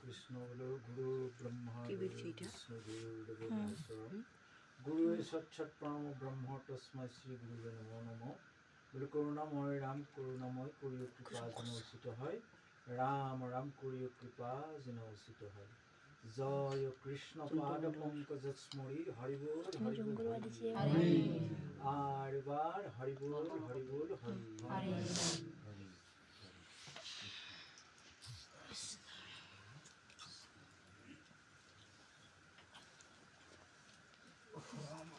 কৃষ্ণ বলো গুরু ব্রহ্মা গুরু বিষ্ণু গুরুদেবো মহেশ্বর গুরু সাক্ষাৎ পরম ব্রহ্ম তস্মৈ শ্রী গুরুবে নমো নমঃ। বলে করুণাময় রাম করুণাময় করিও কৃপা যেন উচিত হয়, রাম রাম করিও কৃপা যেন উচিত হয়। জয় কৃষ্ণ পাদ পঙ্কজ স্মরি হরি বল হরি বল হরি। আর এবার হরি বল হরি বল হরি।